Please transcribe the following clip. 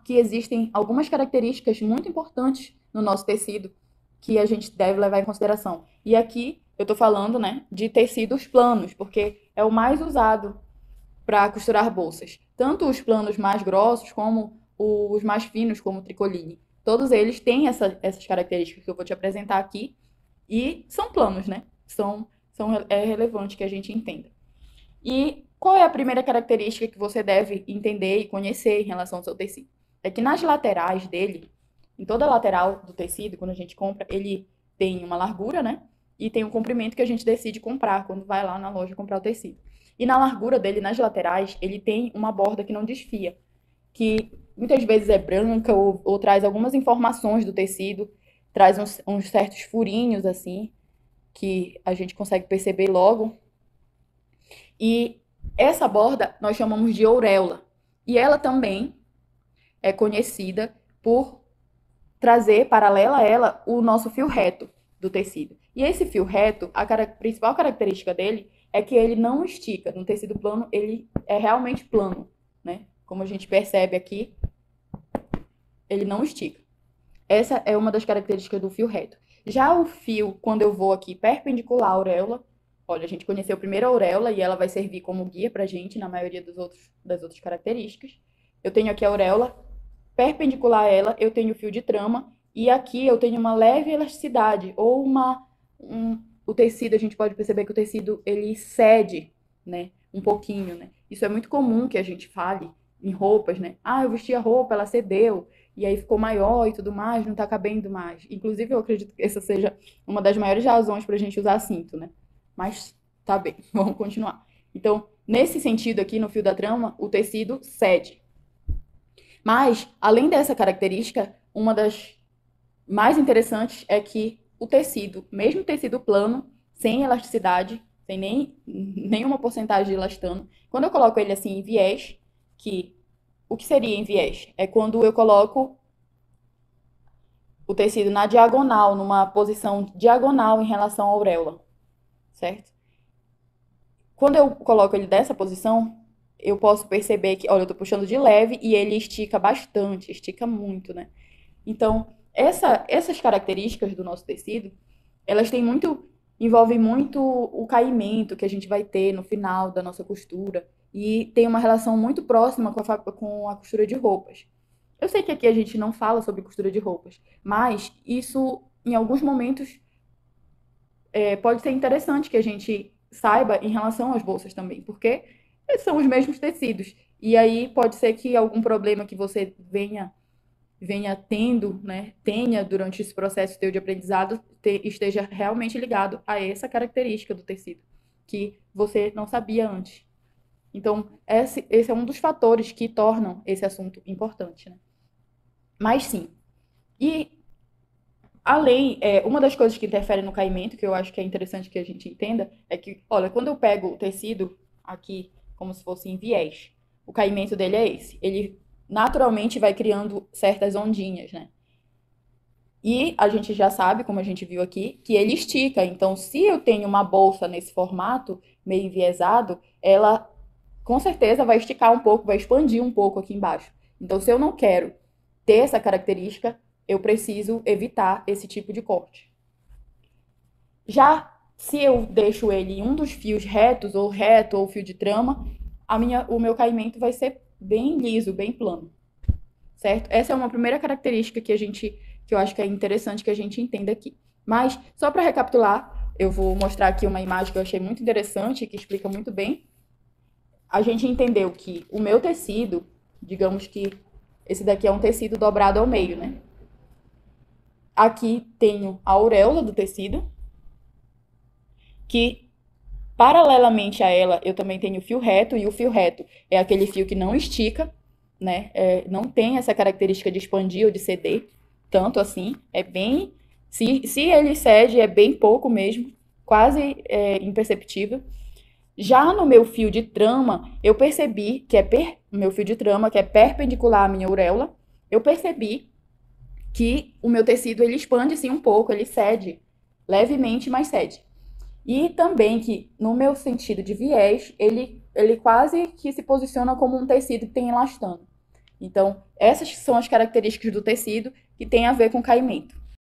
que existem algumas características muito importantes no nosso tecido que a gente deve levar em consideração. E aqui eu estou falando, né, de tecidos planos, porque é o mais usado para costurar bolsas. Tanto os planos mais grossos como os mais finos, como o tricoline. Todos eles têm essas características que eu vou te apresentar aqui e são planos, né? É relevante que a gente entenda. E qual é a primeira característica que você deve entender e conhecer em relação ao seu tecido? É que nas laterais dele, em toda a lateral do tecido, quando a gente compra, ele tem uma largura, né? E tem um comprimento que a gente decide comprar quando vai lá na loja comprar o tecido. E na largura dele, nas laterais, ele tem uma borda que não desfia, que muitas vezes é branca ou traz algumas informações do tecido, traz uns certos furinhos assim, que a gente consegue perceber logo. E essa borda nós chamamos de auréola. E ela também é conhecida por trazer paralela a ela o nosso fio reto do tecido. E esse fio reto, a principal característica dele é que ele não estica. No tecido plano, ele é realmente plano, né? Como a gente percebe aqui, ele não estica. Essa é uma das características do fio reto. Já o fio, quando eu vou aqui perpendicular à auréola, olha, a gente conheceu primeiro a auréola e ela vai servir como guia pra gente na maioria das outras características. Eu tenho aqui a auréola, perpendicular a ela eu tenho o fio de trama e aqui eu tenho uma leve elasticidade ou o tecido, a gente pode perceber que o tecido ele cede, né, um pouquinho, né? Isso é muito comum que a gente fale em roupas, né? Ah, eu vesti a roupa, ela cedeu e aí ficou maior e tudo mais, não tá cabendo mais. Inclusive, eu acredito que essa seja uma das maiores razões pra gente usar cinto, né? Mas tá bem, vamos continuar. Então, nesse sentido aqui, no fio da trama, o tecido cede. Mas, além dessa característica, uma das mais interessantes é que o tecido, mesmo tecido plano, sem elasticidade, sem nenhuma porcentagem de elastano, quando eu coloco ele assim em viés, que o que seria em viés? É quando eu coloco o tecido na diagonal, numa posição diagonal em relação à auréola, certo? Quando eu coloco ele dessa posição, eu posso perceber que, olha, eu tô puxando de leve e ele estica bastante, estica muito, né? Então, essas características do nosso tecido, elas têm muito, envolvem muito o caimento que a gente vai ter no final da nossa costura e tem uma relação muito próxima com a costura de roupas. Eu sei que aqui a gente não fala sobre costura de roupas, mas isso, em alguns momentos, pode ser interessante que a gente saiba em relação às bolsas também, porque são os mesmos tecidos. E aí pode ser que algum problema que você venha tendo, né, tenha durante esse processo teu de aprendizado, esteja realmente ligado a essa característica do tecido, que você não sabia antes. Então, esse é um dos fatores que tornam esse assunto importante, né? Mas sim. E além, uma das coisas que interfere no caimento, que eu acho que é interessante que a gente entenda, é que, olha, quando eu pego o tecido aqui, como se fosse em viés, o caimento dele é esse. Ele naturalmente vai criando certas ondinhas, né? E a gente já sabe, como a gente viu aqui, que ele estica. Então, se eu tenho uma bolsa nesse formato, meio enviesado, ela com certeza vai esticar um pouco, vai expandir um pouco aqui embaixo. Então, se eu não quero ter essa característica, eu preciso evitar esse tipo de corte. Já se eu deixo ele em um dos fios retos, ou reto, ou fio de trama, o meu caimento vai ser bem liso, bem plano, certo? Essa é uma primeira característica que eu acho que é interessante que a gente entenda aqui. Mas, só para recapitular, eu vou mostrar aqui uma imagem que eu achei muito interessante, que explica muito bem. A gente entendeu que o meu tecido, digamos que esse daqui é um tecido dobrado ao meio, né? Aqui tenho a auréola do tecido, que paralelamente a ela eu também tenho o fio reto, e o fio reto é aquele fio que não estica, né? Não tem essa característica de expandir ou de ceder, tanto assim, é bem. Se ele cede, é bem pouco mesmo, quase imperceptível. Já no meu fio de trama, eu percebi que meu fio de trama, que é perpendicular à minha auréola, eu percebi que o meu tecido ele expande sim um pouco, ele cede levemente, mas cede. E também que no meu sentido de viés, ele quase que se posiciona como um tecido que tem elastano. Então, essas são as características do tecido que têm a ver com caimento.